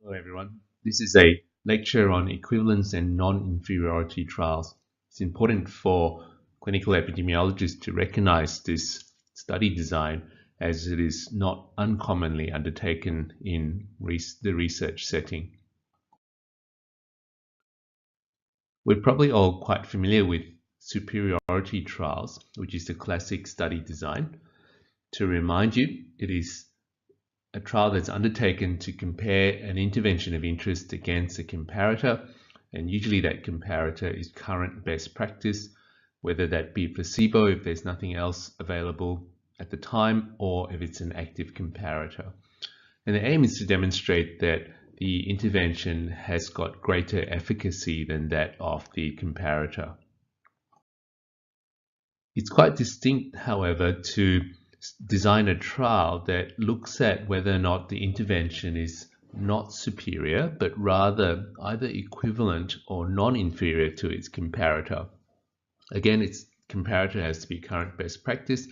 Hello everyone. This is a lecture on equivalence and non-inferiority trials. It's important for clinical epidemiologists to recognize this study design as it is not uncommonly undertaken in the research setting. We're probably all quite familiar with superiority trials, which is the classic study design. To remind you, it is a trial that's undertaken to compare an intervention of interest against a comparator, and usually that comparator is current best practice, whether that be placebo if there's nothing else available at the time, or if it's an active comparator. And the aim is to demonstrate that the intervention has got greater efficacy than that of the comparator. It's quite distinct, however, to design a trial that looks at whether or not the intervention is not superior, but rather either equivalent or non-inferior to its comparator. Again, its comparator has to be current best practice,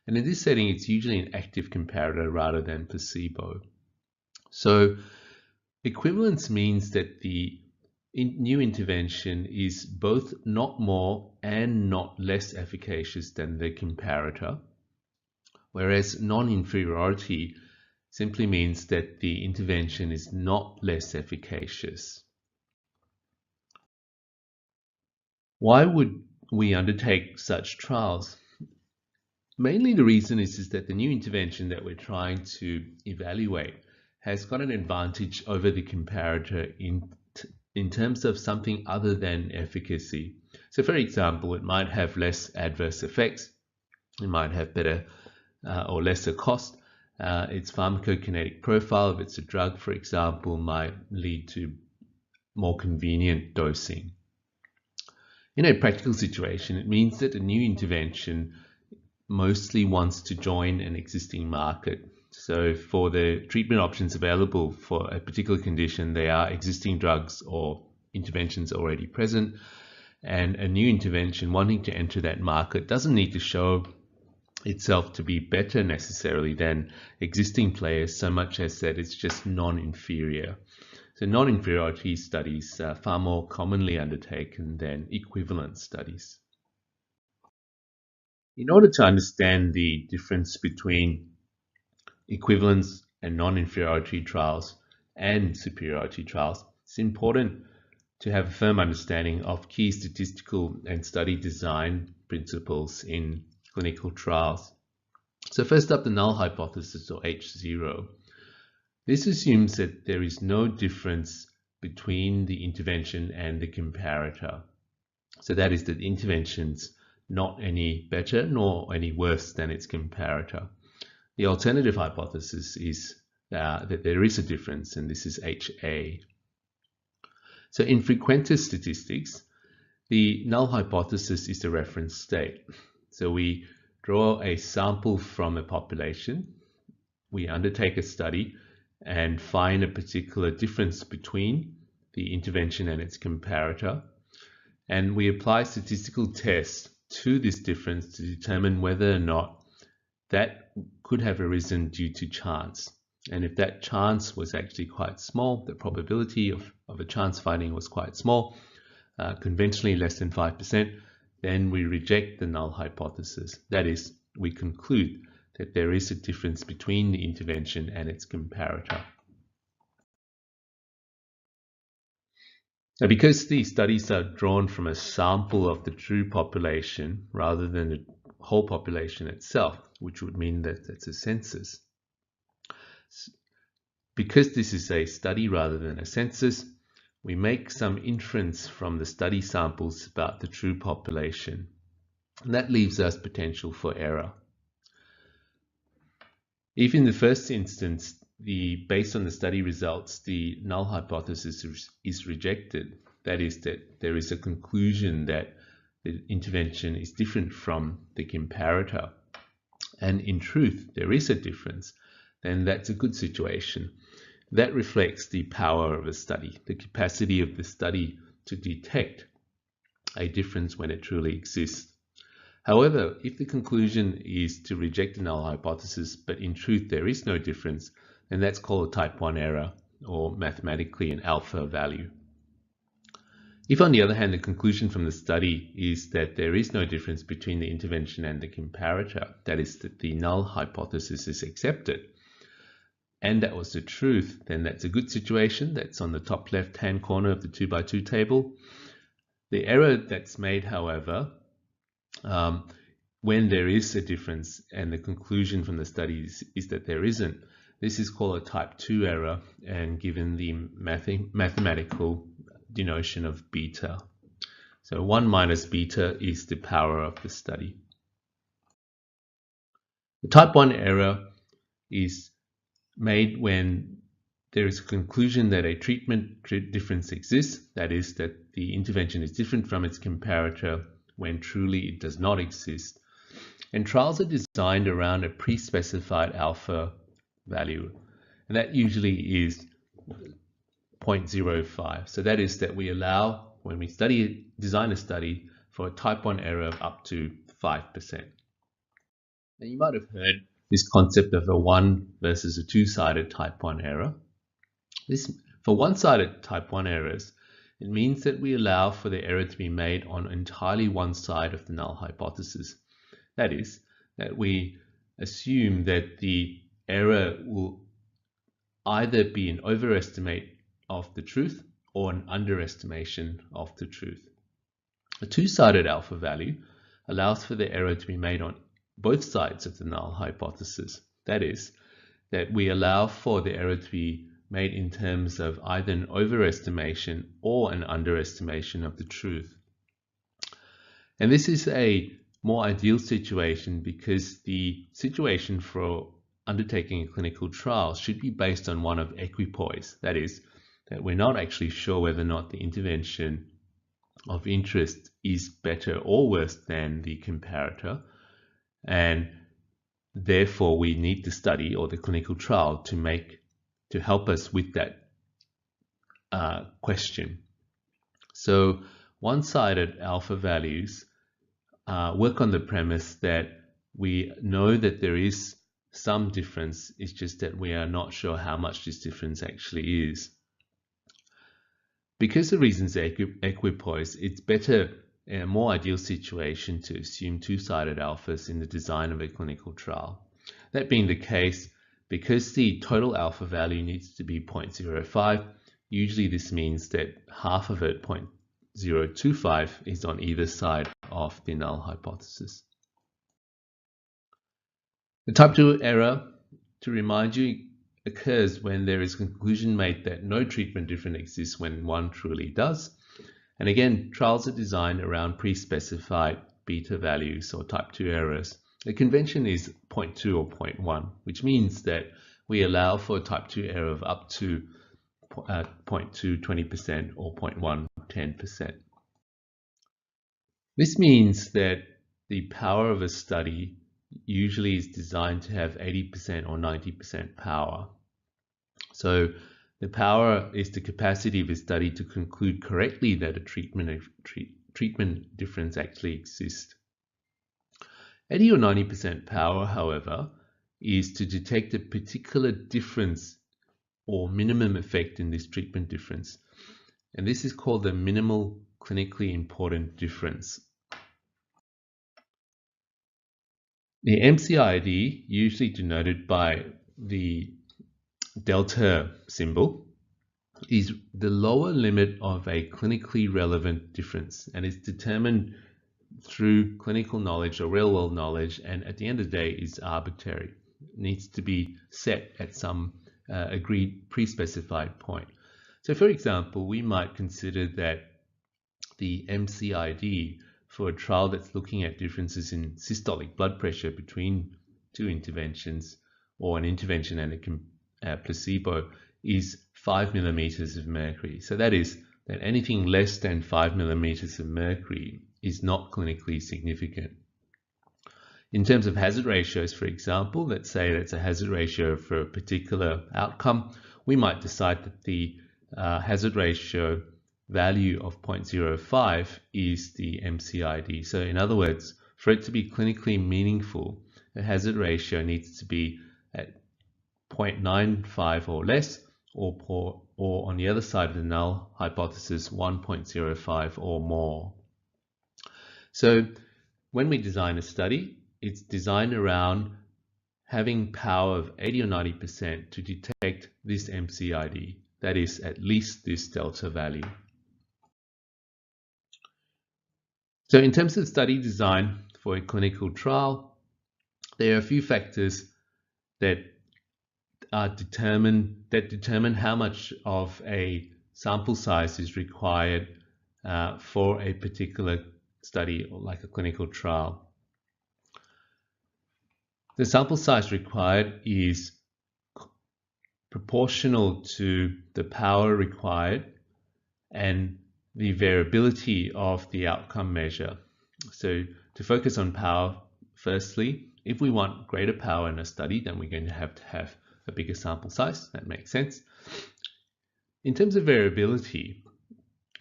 and in this setting, it's usually an active comparator rather than placebo. So equivalence means that the new intervention is both not more and not less efficacious than the comparator. Whereas non-inferiority simply means that the intervention is not less efficacious. Why would we undertake such trials? Mainly the reason is that the new intervention that we're trying to evaluate has got an advantage over the comparator in terms of something other than efficacy. So for example, it might have less adverse effects, it might have better or lesser cost. Its pharmacokinetic profile, if it's a drug, for example, might lead to more convenient dosing. In a practical situation, it means that a new intervention mostly wants to join an existing market. So for the treatment options available for a particular condition, they are existing drugs or interventions already present, and a new intervention wanting to enter that market doesn't need to show itself to be better necessarily than existing players, so much as that it's just non-inferior. So non-inferiority studies are far more commonly undertaken than equivalent studies. In order to understand the difference between equivalence and non-inferiority trials and superiority trials, it's important to have a firm understanding of key statistical and study design principles in clinical trials. So first up, the null hypothesis, or H0. This assumes that there is no difference between the intervention and the comparator. So that is that the intervention's not any better nor any worse than its comparator. The alternative hypothesis is that there is a difference, and this is HA. So in frequentist statistics, the null hypothesis is the reference state. So we draw a sample from a population, we undertake a study and find a particular difference between the intervention and its comparator, and we apply statistical tests to this difference to determine whether or not that could have arisen due to chance. And if that chance was actually quite small, the probability of a chance finding was quite small, conventionally less than 5%, then we reject the null hypothesis. That is, we conclude that there is a difference between the intervention and its comparator. Now, because these studies are drawn from a sample of the true population rather than the whole population itself, which would mean that it's a census, because this is a study rather than a census, we make some inference from the study samples about the true population, and that leaves us potential for error. If in the first instance, based on the study results, the null hypothesis is rejected, that is, that there is a conclusion that the intervention is different from the comparator, and in truth there is a difference, then that's a good situation. That reflects the power of a study, the capacity of the study to detect a difference when it truly exists. However, if the conclusion is to reject the null hypothesis, but in truth there is no difference, then that's called a type 1 error, or mathematically an alpha value. If, on the other hand, the conclusion from the study is that there is no difference between the intervention and the comparator, that is, that the null hypothesis is accepted, and that was the truth, then that's a good situation. That's on the top left-hand corner of the 2x2 table. The error that's made, however, when there is a difference and the conclusion from the study is that there isn't, this is called a type 2 error and given the mathematical denotion of beta. So 1 minus beta is the power of the study. The type 1 error is made when there is a conclusion that a treatment difference exists, that is, that the intervention is different from its comparator, when truly it does not exist. And trials are designed around a pre-specified alpha value, and that usually is 0.05. So that is that we allow, when we design a study, for a type 1 error of up to 5%. Now you might have heard this concept of a one versus a two-sided type 1 error. For one-sided type 1 errors, it means that we allow for the error to be made on entirely one side of the null hypothesis. That is, that we assume that the error will either be an overestimate of the truth or an underestimation of the truth. A two-sided alpha value allows for the error to be made on both sides of the null hypothesis. That is, that we allow for the error to be made in terms of either an overestimation or an underestimation of the truth. And this is a more ideal situation because the situation for undertaking a clinical trial should be based on one of equipoise. That is, that we're not actually sure whether or not the intervention of interest is better or worse than the comparator, and therefore we need the study or the clinical trial to help us with that question. So one-sided alpha values work on the premise that we know that there is some difference, it's just that we are not sure how much this difference actually is. Because the reasons are equipoise, it's better in a more ideal situation to assume two-sided alphas in the design of a clinical trial. That being the case, because the total alpha value needs to be 0.05, usually this means that half of it, 0.025, is on either side of the null hypothesis. The type 2 error, to remind you, occurs when there is a conclusion made that no treatment difference exists when one truly does. And again, trials are designed around pre-specified beta values or type 2 errors. The convention is 0.2 or 0.1, which means that we allow for a type 2 error of up to 0.2, 20%, or 0.1, 10%. This means that the power of a study usually is designed to have 80% or 90% power. So the power is the capacity of a study to conclude correctly that a treatment difference actually exists. 80 or 90% power, however, is to detect a particular difference or minimum effect in this treatment difference. And this is called the minimal clinically important difference. The MCID, usually denoted by the delta symbol, is the lower limit of a clinically relevant difference and is determined through clinical knowledge or real-world knowledge, and at the end of the day is arbitrary. It needs to be set at some agreed pre-specified point. So for example, we might consider that the MCID for a trial that's looking at differences in systolic blood pressure between two interventions or an intervention and a placebo is 5 millimeters of mercury. So that is that anything less than 5 millimeters of mercury is not clinically significant. In terms of hazard ratios, for example, let's say that's a hazard ratio for a particular outcome, we might decide that the hazard ratio value of 0.05 is the MCID. So in other words, for it to be clinically meaningful, the hazard ratio needs to be at 0.95 or less, or on the other side of the null hypothesis, 1.05 or more. So when we design a study, it's designed around having power of 80 or 90% to detect this MCID, that is at least this delta value. So in terms of study design for a clinical trial, there are a few factors that determine how much of a sample size is required for a particular study, or like a clinical trial. The sample size required is proportional to the power required and the variability of the outcome measure. So to focus on power, firstly, if we want greater power in a study, then we're going to have a bigger sample size. That makes sense. In terms of variability,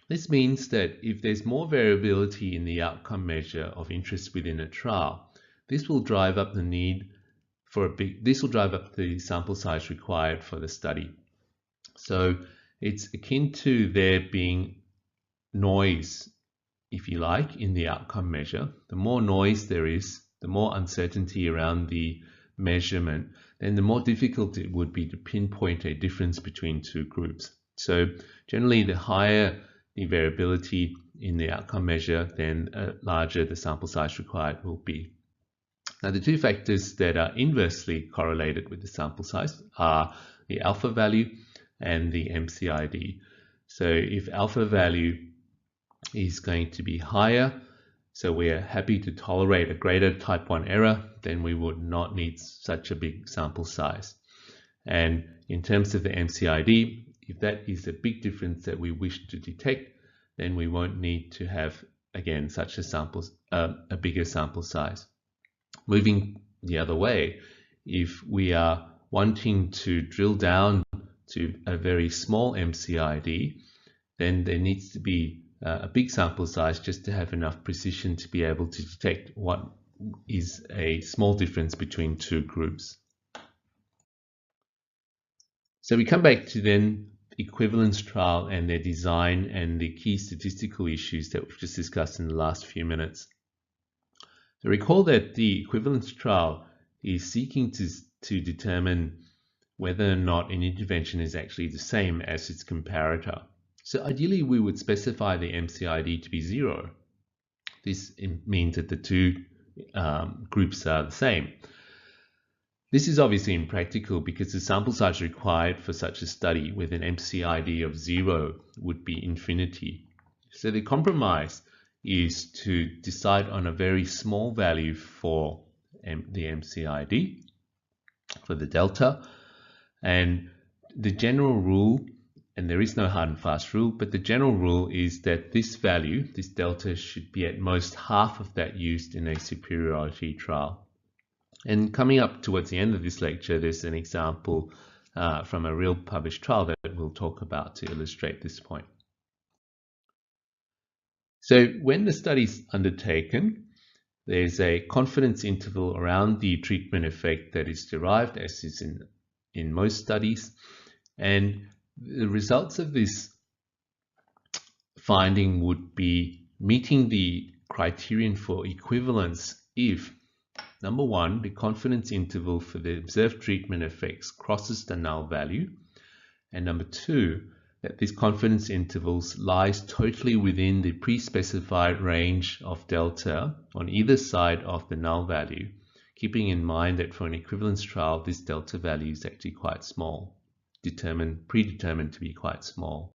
this means that if there's more variability in the outcome measure of interest within a trial, this will drive up the need for this will drive up the sample size required for the study. So it's akin to there being noise, if you like, in the outcome measure. The more noise there is, the more uncertainty around the measurement, then the more difficult it would be to pinpoint a difference between two groups. So generally, the higher the variability in the outcome measure, then larger the sample size required will be. Now, the two factors that are inversely correlated with the sample size are the alpha value and the MCID. So if alpha value is going to be higher, so we're happy to tolerate a greater type 1 error, then we would not need such a big sample size. And in terms of the MCID, if that is a big difference that we wish to detect, then we won't need to have, again, such a bigger sample size. Moving the other way, if we are wanting to drill down to a very small MCID, then there needs to be a big sample size just to have enough precision to be able to detect what is a small difference between two groups. So we come back to then equivalence trial and their design and the key statistical issues that we've just discussed in the last few minutes. So recall that the equivalence trial is seeking to determine whether or not an intervention is actually the same as its comparator. So ideally, we would specify the MCID to be 0. This means that the two groups are the same. This is obviously impractical because the sample size required for such a study with an MCID of 0 would be infinity. So the compromise is to decide on a very small value for the MCID, for the delta, and the general rule, and there is no hard and fast rule, but the general rule is that this value, this delta, should be at most half of that used in a superiority trial. And coming up towards the end of this lecture, there's an example from a real published trial that we'll talk about to illustrate this point. So when the study's undertaken, there's a confidence interval around the treatment effect that is derived, as is in most studies. And the results of this finding would be meeting the criterion for equivalence if, number one, the confidence interval for the observed treatment effects crosses the null value, and number two, that this confidence intervals lies totally within the pre-specified range of delta on either side of the null value, keeping in mind that for an equivalence trial, this delta value is actually quite small, predetermined to be quite small.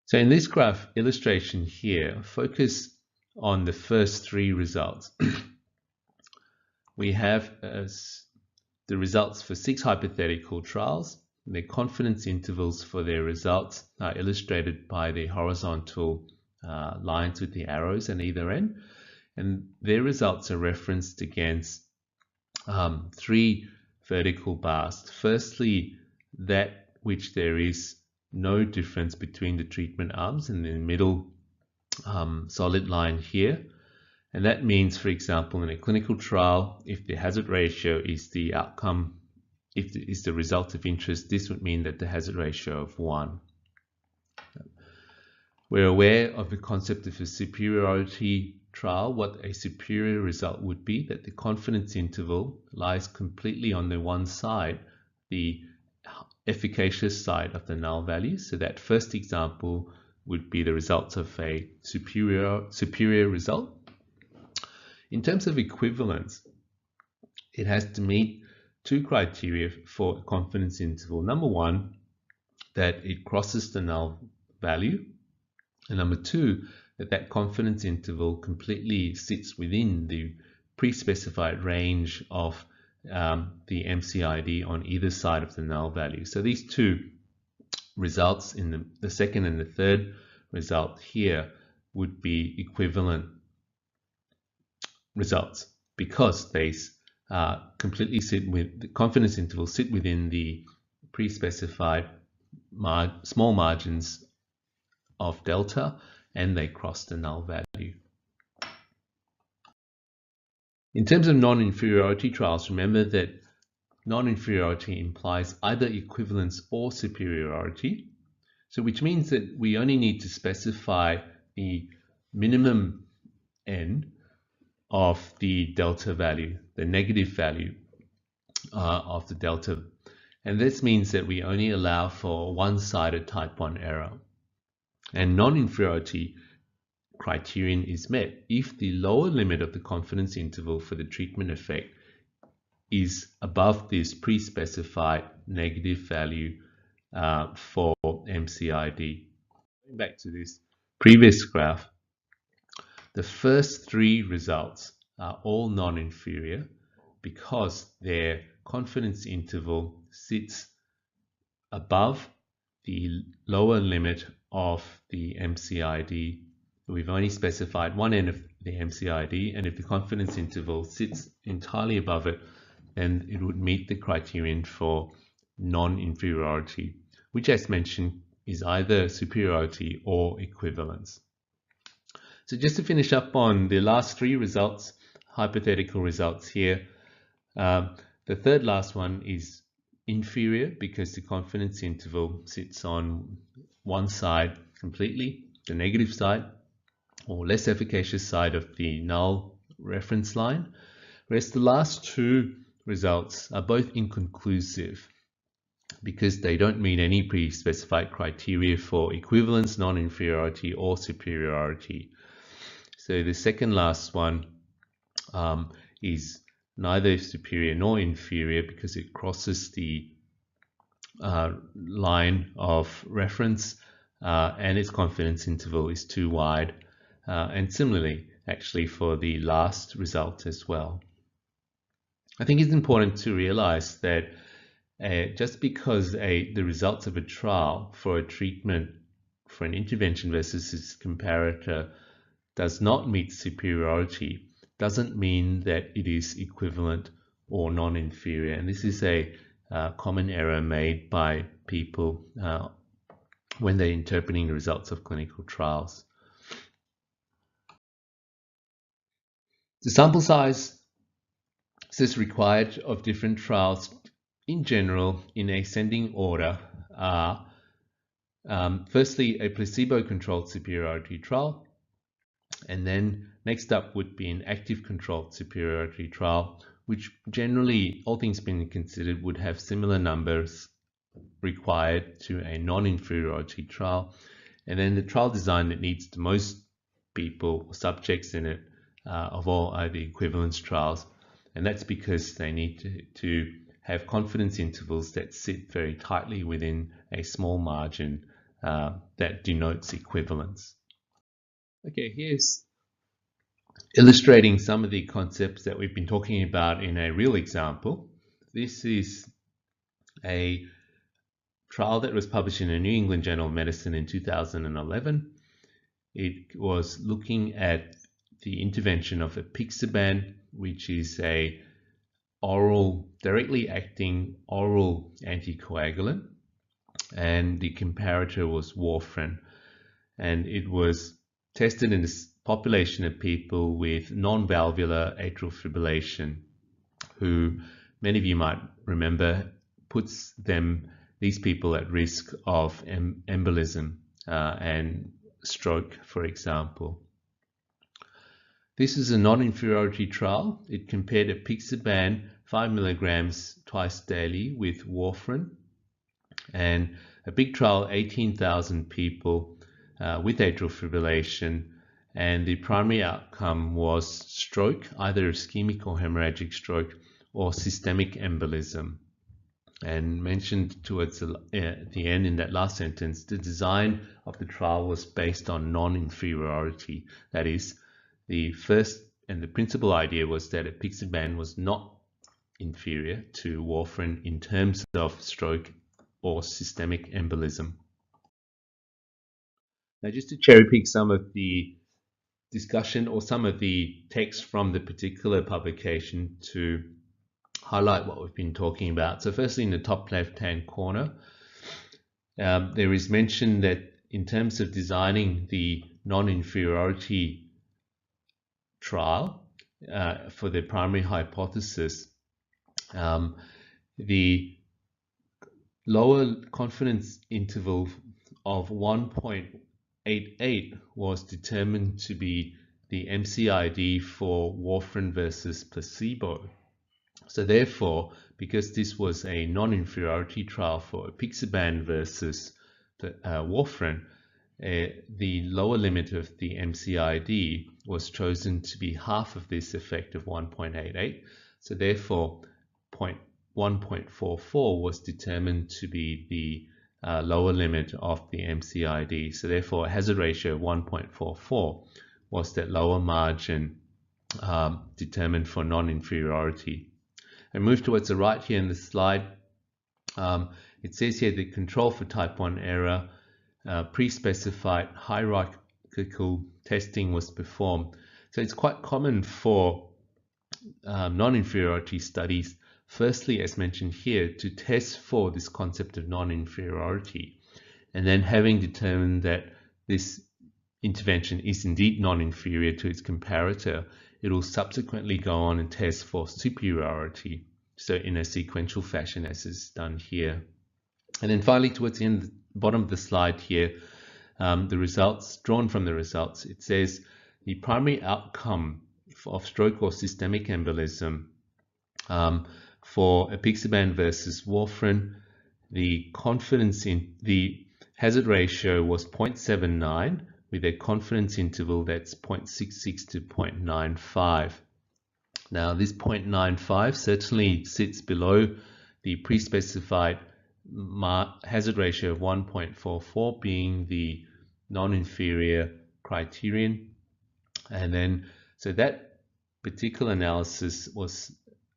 So in this graph illustration here, focus on the first three results. We have the results for 6 hypothetical trials. The confidence intervals for their results are illustrated by the horizontal lines with the arrows on either end. And their results are referenced against 3 vertical bars. Firstly, that which there is no difference between the treatment arms in the middle solid line here. And that means, for example, in a clinical trial, if the hazard ratio is the outcome if it is the result of interest, this would mean that the hazard ratio of 1. We're aware of the concept of a superiority trial. What a superior result would be, that the confidence interval lies completely on the one side, the efficacious side of the null value. So that first example would be the results of a superior result. In terms of equivalence, it has to meet two criteria for a confidence interval. Number one, that it crosses the null value. And number two, that confidence interval completely sits within the pre-specified range of the MCID on either side of the null value. So these two results in the second and the third result here would be equivalent results because they completely sit with the confidence interval sit within the pre-specified small margins of delta, and they cross the null value. In terms of non-inferiority trials, remember that non-inferiority implies either equivalence or superiority, so which means that we only need to specify the minimum n of the delta value, the negative value of the delta, and this means that we only allow for one-sided type 1 error. And non-inferiority criterion is met if the lower limit of the confidence interval for the treatment effect is above this pre-specified negative value for MCID. Going back to this previous graph, the first three results are all non-inferior because their confidence interval sits above the lower limit of the MCID. We've only specified one end of the MCID, and if the confidence interval sits entirely above it, then it would meet the criterion for non-inferiority, which, as mentioned, is either superiority or equivalence. So just to finish up on the last three results, hypothetical results here, the third last one is inferior because the confidence interval sits on one side completely, the negative side, or less efficacious side of the null reference line, whereas the last two results are both inconclusive because they don't meet any pre-specified criteria for equivalence, non-inferiority, or superiority. So the second last one is neither superior nor inferior because it crosses the line of reference and its confidence interval is too wide. And similarly, actually, for the last result as well. I think it's important to realize that just because the results of a trial for a treatment, for an intervention versus its comparator, does not meet superiority, doesn't mean that it is equivalent or non-inferior. And this is a common error made by people when they're interpreting the results of clinical trials. The sample size is required of different trials in general in ascending order are firstly a placebo-controlled superiority trial, and then next up would be an active controlled superiority trial, which generally, all things being considered, would have similar numbers required to a non-inferiority trial. And then the trial design that needs the most people or subjects in it of all are the equivalence trials, and that's because they need to have confidence intervals that sit very tightly within a small margin that denotes equivalence. Okay, here's illustrating some of the concepts that we've been talking about in a real example. This is a trial that was published in the New England Journal of Medicine in 2011. It was looking at the intervention of apixaban, which is a directly acting oral anticoagulant, and the comparator was warfarin, and it was tested in a population of people with non-valvular atrial fibrillation, who many of you might remember puts these people at risk of embolism and stroke, for example. This is a non-inferiority trial. It compared apixaban 5 milligrams twice daily with warfarin, and a big trial, 18,000 people with atrial fibrillation, and the primary outcome was stroke, either ischemic or hemorrhagic stroke, or systemic embolism. And mentioned towards the end in that last sentence, the design of the trial was based on non-inferiority. That is, the first and the principal idea was that apixaban was not inferior to warfarin in terms of stroke or systemic embolism. Now, just to cherry pick some of the discussion or some of the text from the particular publication to highlight what we've been talking about. So firstly, in the top left-hand corner, there is mention that in terms of designing the non-inferiority trial for the primary hypothesis, the lower confidence interval of 1.88 was determined to be the MCID for warfarin versus placebo. So therefore, because this was a non-inferiority trial for apixaban versus warfarin, the lower limit of the MCID was chosen to be half of this effect of 1.88. So therefore, 1.44 was determined to be the lower limit of the MCID. So therefore, a hazard ratio of 1.44 was that lower margin determined for non-inferiority. And move towards the right here in the slide. It says here the control for type 1 error, pre-specified hierarchical testing was performed. So it's quite common for non-inferiority studies, firstly, as mentioned here, to test for this concept of non-inferiority. And then having determined that this intervention is indeed non-inferior to its comparator, it will subsequently go on and test for superiority, so in a sequential fashion as is done here. And then finally, towards the end, the bottom of the slide here, the results, drawn from the results, it says the primary outcome of stroke or systemic embolism for apixaban versus warfarin, the confidence in the hazard ratio was 0.79, with a confidence interval that's 0.66 to 0.95. Now, this 0.95 certainly sits below the pre-specified hazard ratio of 1.44 being the non-inferior criterion. And then, so that particular analysis was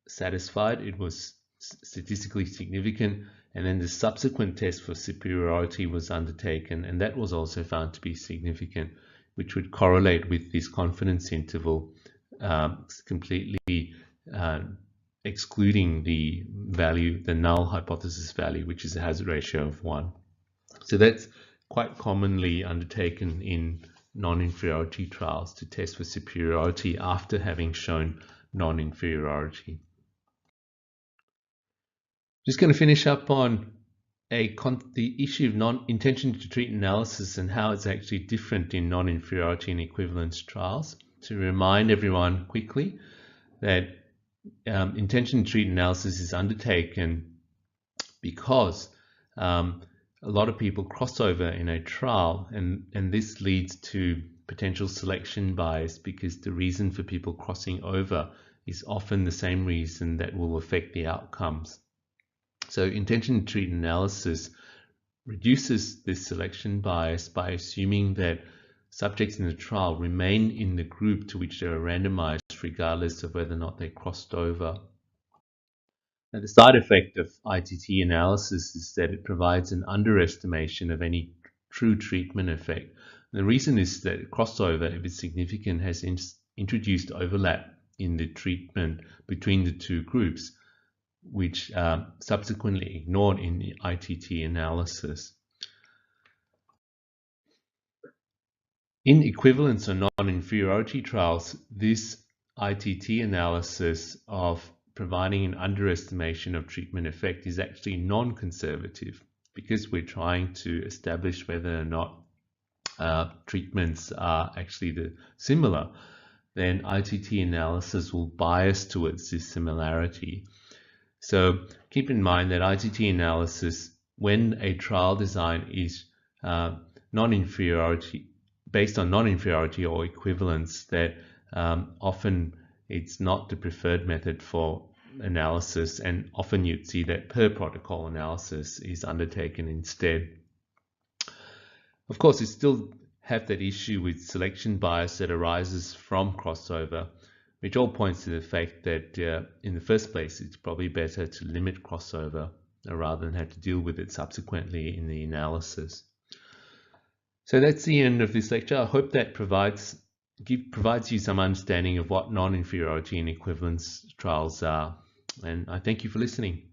satisfied. It was statistically significant. And then the subsequent test for superiority was undertaken, and that was also found to be significant, which would correlate with this confidence interval, completely excluding the value, the null hypothesis value, which is a hazard ratio of 1. So that's quite commonly undertaken in non-inferiority trials to test for superiority after having shown non-inferiority. Just going to finish up on the issue of non-intention to treat analysis and how it's actually different in non-inferiority and equivalence trials. To remind everyone quickly that intention to treat analysis is undertaken because a lot of people cross over in a trial, and this leads to potential selection bias because the reason for people crossing over is often the same reason that will affect the outcomes. So intention to treat analysis reduces this selection bias by assuming that subjects in the trial remain in the group to which they are randomized regardless of whether or not they crossed over. Now, the side effect of ITT analysis is that it provides an underestimation of any true treatment effect. And the reason is that crossover, if it's significant, has introduced overlap in the treatment between the two groups, which subsequently ignored in the ITT analysis. In equivalence or non-inferiority trials, this ITT analysis of providing an underestimation of treatment effect is actually non-conservative, because we're trying to establish whether or not treatments are actually similar, then ITT analysis will bias towards this similarity. So keep in mind that ITT analysis, when a trial design is non-inferiority, based on non-inferiority or equivalence, that often it's not the preferred method for analysis, and often you'd see that per protocol analysis is undertaken instead. Of course, you still have that issue with selection bias that arises from crossover, which all points to the fact that in the first place, it's probably better to limit crossover rather than have to deal with it subsequently in the analysis. So that's the end of this lecture. I hope that provides you some understanding of what non-inferiority and equivalence trials are. And I thank you for listening.